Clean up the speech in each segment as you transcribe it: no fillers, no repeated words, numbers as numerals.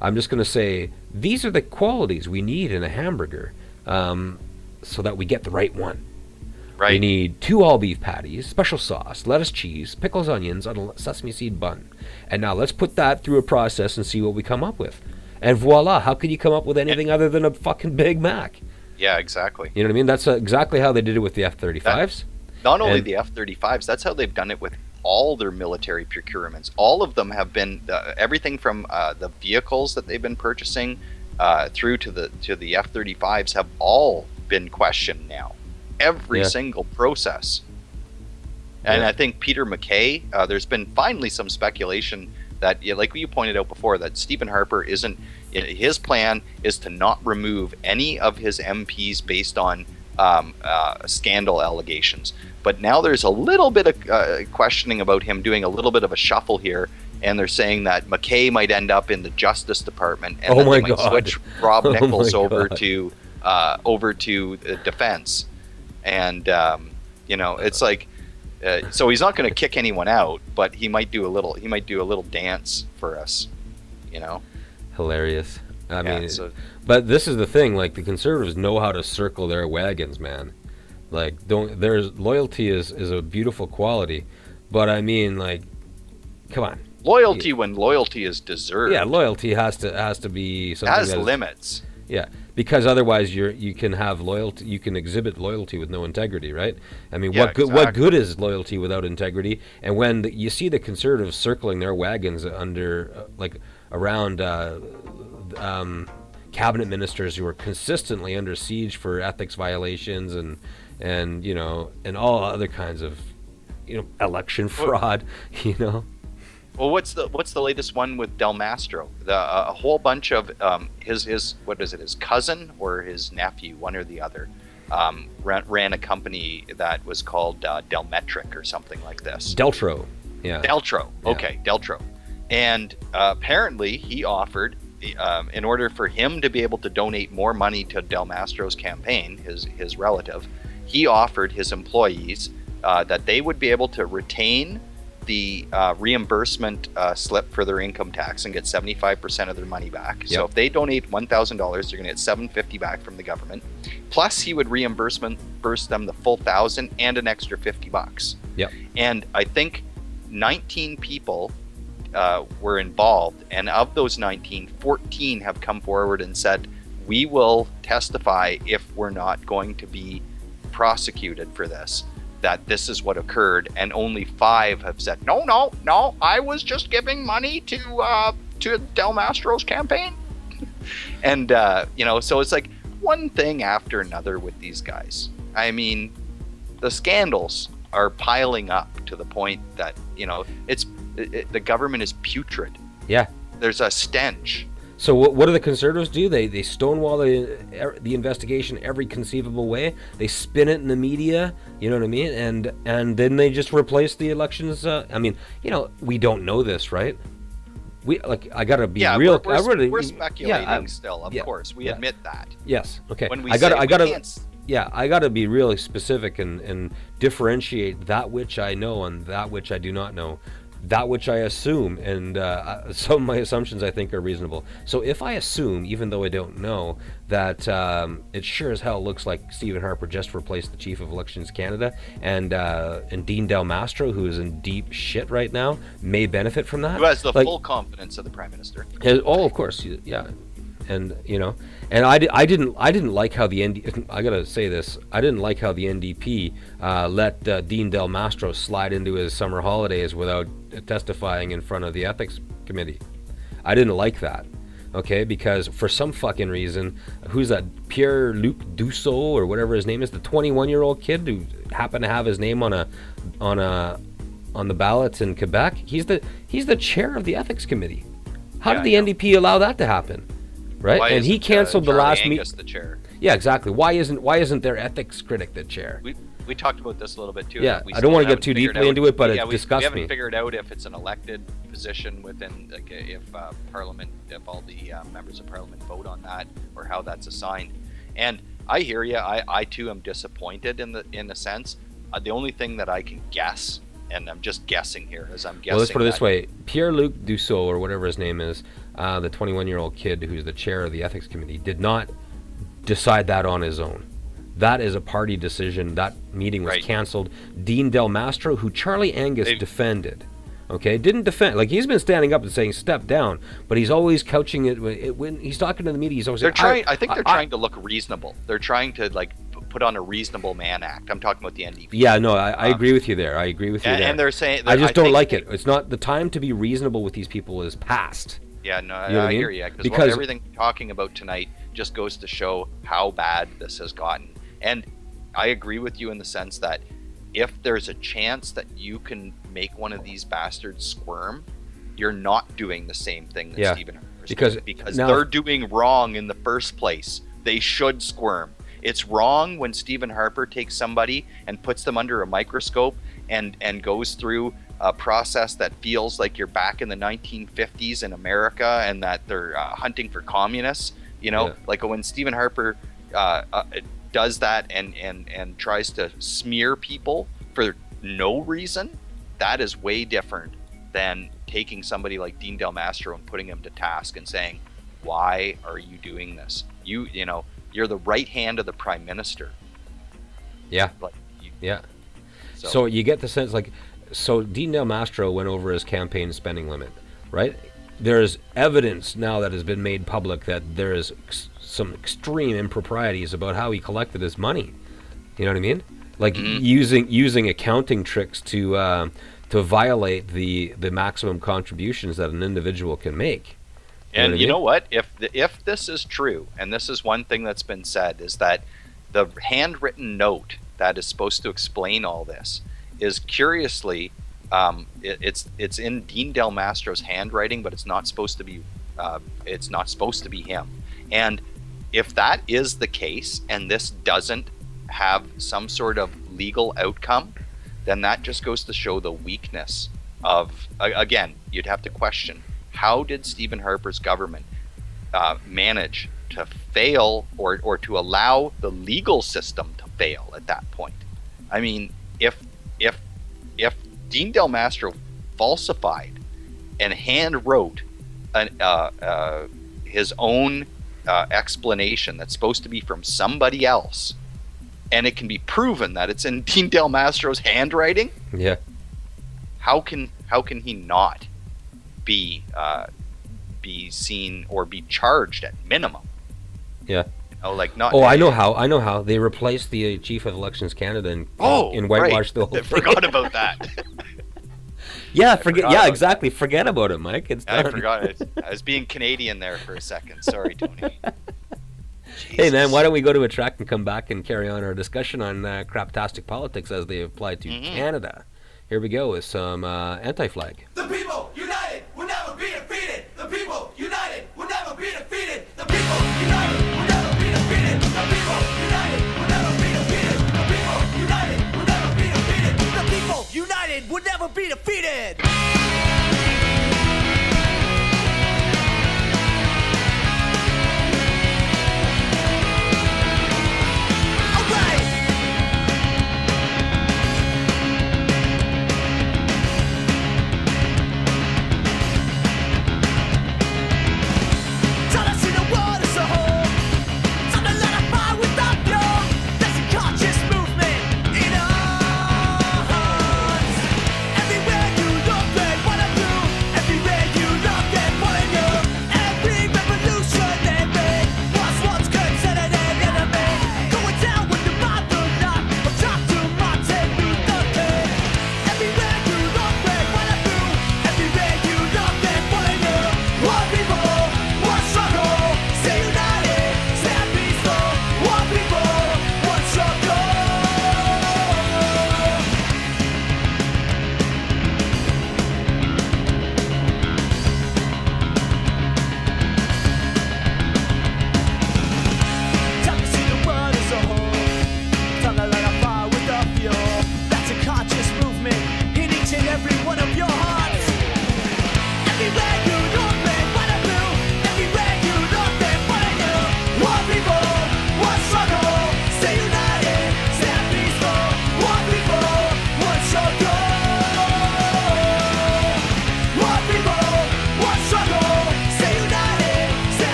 I'm just going to say these are the qualities we need in a hamburger, so that we get the right one. Right. We need 2 all-beef patties, special sauce, lettuce, cheese, pickles, onions, on a sesame seed bun. And now let's put that through a process and see what we come up with. And voila, how could you come up with anything other than a fucking Big Mac? Yeah, exactly. You know what I mean? That's exactly how they did it with the F-35s. Not only the F-35s, that's how they've done it with all their military procurements. All of them have been everything from the vehicles that they've been purchasing through to the F-35s have all been questioned now. Every single process. And I think Peter MacKay, there's been finally some speculation that, like you pointed out before, that Stephen Harper isn't, his plan is to not remove any of his MPs based on scandal allegations. But now there's a little bit of questioning about him doing a little bit of a shuffle here, and they're saying that MacKay might end up in the Justice Department, and then they might switch Rob Nichols over to defense. And it's like, so he's not going to kick anyone out, but he might do a little dance for us, Hilarious. I mean, but this is the thing, like, the Conservatives know how to circle their wagons, man. Like, there's loyalty is a beautiful quality, but I mean, like, come on. Loyalty when loyalty is deserved. Yeah, loyalty has to be something. It has limits. Yeah, because otherwise you can have loyalty, you can exhibit loyalty with no integrity, right? I mean, what good is loyalty without integrity? And when you see the Conservatives circling their wagons under around cabinet ministers who are consistently under siege for ethics violations and all other kinds of election fraud, Well, what's the latest one with Del Mastro? A whole bunch of his cousin or his nephew, one or the other, ran a company that was called Delmetric or something like this. Deltro, yeah. Deltro, okay, yeah. Deltro, and apparently he offered, in order for him to be able to donate more money to Del Mastro's campaign, his relative, he offered his employees that they would be able to retain the reimbursement slip for their income tax and get 75% of their money back. Yep. So if they donate $1,000, they're going to get $750 back from the government. Plus, he would reimburse them the full $1,000 and an extra $50. Yep. And I think 19 people were involved, and of those 19, 14 have come forward and said, we will testify if we're not going to be prosecuted for this, that this is what occurred, and only 5 have said, no, I was just giving money to Del Mastro's campaign. And so it's like one thing after another with these guys. I mean, the scandals are piling up to the point that the government is putrid. Yeah, there's a stench. So what do the Conservatives do? They stonewall the investigation every conceivable way. They spin it in the media, you know what I mean? And then they just replace the elections. I mean, we don't know this, right? I gotta be real. We're speculating still, of course. We admit that. Yes. Okay. When we I gotta be really specific and differentiate that which I know and that which I do not know. That which I assume, and some of my assumptions I think are reasonable. So if I assume, even though I don't know, that it sure as hell looks like Stephen Harper just replaced the Chief of Elections Canada, and Dean Del Mastro, who is in deep shit right now, may benefit from that. Who has the full confidence of the Prime Minister. Oh, of course, yeah. And and I didn't like how the I gotta say this, I didn't like how the NDP let Dean Del Mastro slide into his summer holidays without testifying in front of the ethics committee. I didn't like that, okay, because for some fucking reason, who's that, Pierre-Luc Dussault or whatever his name is, the 21-year-old kid who happened to have his name on the ballots in Quebec, he's the chair of the ethics committee. How did the NDP allow that to happen? Right, and he canceled the last meeting. The chair. Yeah, exactly. Why isn't their ethics critic the chair? We talked about this a little bit too. Yeah, I don't want to get too deeply into it, but it disgusts me. We haven't figured out if it's an elected position within, like, if Parliament, if all the members of Parliament vote on that, or how that's assigned. And I hear you. I too am disappointed in a sense. The only thing that I can guess, and I'm just guessing here, is I'm guessing. Well, let's put it this way: Pierre-Luc Dussault, or whatever his name is, the 21-year-old kid who's the chair of the ethics committee, did not decide that on his own. That is a party decision. That meeting was canceled. Dean Del Mastro, who Charlie Angus defended, okay, didn't defend. Like, he's been standing up and saying step down, but he's always couching it when he's talking to the media. He's always trying. I think they're trying to look reasonable. They're trying to like put on a reasonable man act. I'm talking about the NDP. Yeah, no, I agree with you there. I agree with you there. And they're saying I just don't like it. It's not the time to be reasonable with these people is past. Yeah, no, you know I hear you. Because everything we're talking about tonight just goes to show how bad this has gotten. And I agree with you in the sense that if there's a chance that you can make one of these bastards squirm, you're not doing the same thing that Stephen Harper's doing, because now, they're doing wrong in the first place. They should squirm. It's wrong when Stephen Harper takes somebody and puts them under a microscope and goes through a process that feels like you're back in the 1950s in America and that they're hunting for communists. You know, like when Stephen Harper does that and tries to smear people for no reason, that is way different than taking somebody like Dean Del Mastro and putting him to task and saying, why are you doing this? You know, you're the right hand of the prime minister. Yeah. Like, So you get the sense, like, so Dean Del Mastro went over his campaign spending limit, right? There's evidence now that has been made public that there is some extreme improprieties about how he collected his money. You know what I mean? Like using accounting tricks to violate the maximum contributions that an individual can make. And you know what? If this is true, and this is one thing that's been said, is that the handwritten note that is supposed to explain all this is curiously, it's in Dean Del Mastro's handwriting, but it's not supposed to be him. And if that is the case, and this doesn't have some sort of legal outcome, then that just goes to show the weakness of, again, you'd have to question, how did Stephen Harper's government manage to fail or to allow the legal system to fail at that point? I mean, if Dean Del Mastro falsified and hand wrote his own explanation that's supposed to be from somebody else, and it can be proven that it's in Dean Del Mastro's handwriting, how can he not be seen or be charged at minimum? Like not. I know how they replaced the chief of Elections Canada and whitewashed the whole thing. I forgot about that. Exactly. Forget about it, Mike. It's done. I forgot it. I was being Canadian there for a second. Sorry, Tony. Hey man, why don't we go to a track and come back and carry on our discussion on craptastic politics as they apply to Canada. Here we go with some anti-flag. The people united will never be defeated. The people united will never be defeated. The people united will never be defeated. The people united will never be defeated. The people united will never be defeated. The people united will never be defeated.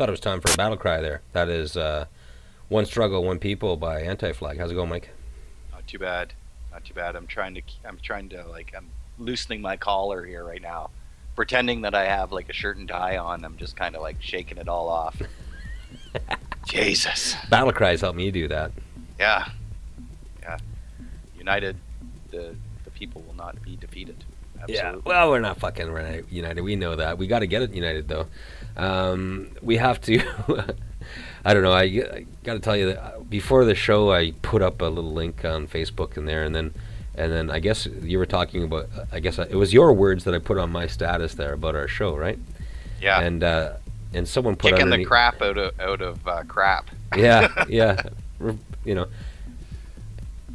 thought it was time for a battle cry there. That is One Struggle, One People by Anti-Flag. How's it going, Mike? Not too bad. Not too bad. I'm trying to like, I'm loosening my collar here right now, pretending that I have like a shirt and tie on. I'm just kind of like shaking it all off. Jesus. Battle cries help me do that. Yeah. Yeah. United, the people will not be defeated. Absolutely. Yeah. Well, we're not fucking united. We know that. We got to get it united, though. We have to. I don't know. I got to tell you that before the show, I put up a little link on Facebook in there, and then I guess you were talking about. I guess it was your words that I put on my status there about our show, right? Yeah. And someone put kicking the crap out of crap. Yeah, yeah. You know.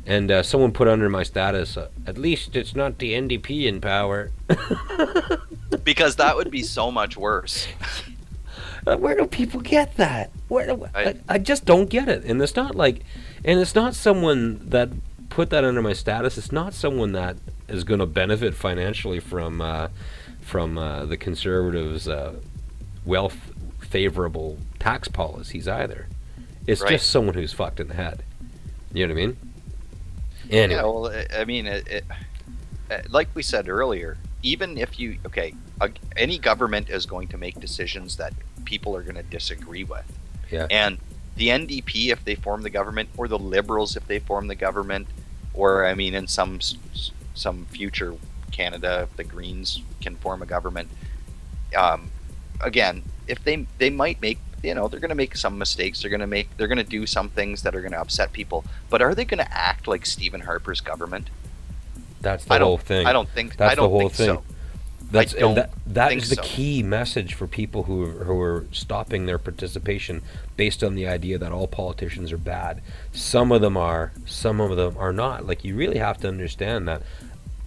And someone put under my status, at least it's not the NDP in power. Because that would be so much worse. Where do people get that? I just don't get it. And it's not like, and it's not someone that put that under my status. It's not someone that is going to benefit financially from the Conservatives' wealth favorable tax policies either. It's just someone who's fucked in the head. You know what I mean? Anyway. Yeah, well, I mean, like we said earlier, even if any government is going to make decisions that people are going to disagree with. Yeah. And the NDP, if they form the government, or the Liberals, if they form the government, or I mean, in some future Canada, if the Greens can form a government, again, if they might make. They're going to make some mistakes. They're going to do some things that are going to upset people. But are they going to act like Stephen Harper's government? That's the whole thing. I don't think. That's I don't the whole think thing. So. That is the key message for people who are stopping their participation based on the idea that all politicians are bad. Some of them are. Some of them are not. Like, you really have to understand that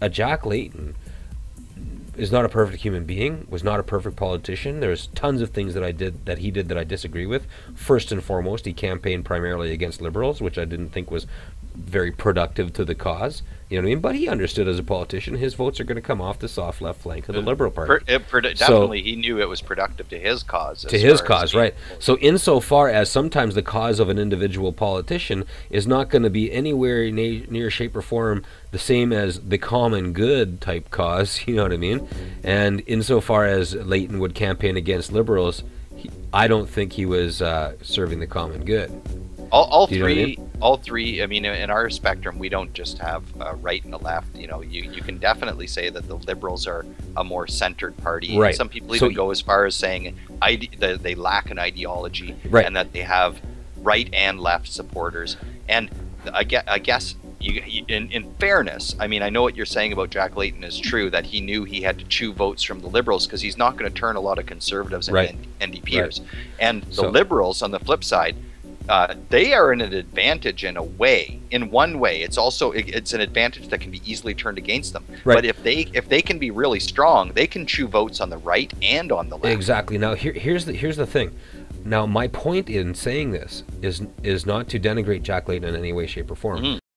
a Jack Layton is not a perfect human being, was not a perfect politician. There's tons of things that he did that I disagree with. First and foremost, he campaigned primarily against Liberals, which I didn't think was very productive to the cause. You know what I mean? But he understood as a politician his votes are going to come off the soft left flank of the Liberal Party. Definitely, he knew it was productive to his cause. To his cause, right. So insofar as sometimes the cause of an individual politician is not going to be anywhere near shape or form the same as the common good type cause, you know what I mean? And insofar as Layton would campaign against Liberals, I don't think he was serving the common good. All three. I mean, in our spectrum, we don't just have a right and a left. You can definitely say that the Liberals are a more centered party. Right. And some people even go as far as saying they lack an ideology, right, and that they have right and left supporters. And I guess in fairness, I mean, I know what you're saying about Jack Layton is true, that he knew he had to chew votes from the Liberals because he's not going to turn a lot of Conservatives into NDPers. Right. And the Liberals, on the flip side, they are in an advantage in one way. It's an advantage that can be easily turned against them. Right. But if they can be really strong, they can chew votes on the right and on the left. Exactly. Now here's the thing. Now my point in saying this is not to denigrate Jack Layton in any way, shape, or form. Mm-hmm.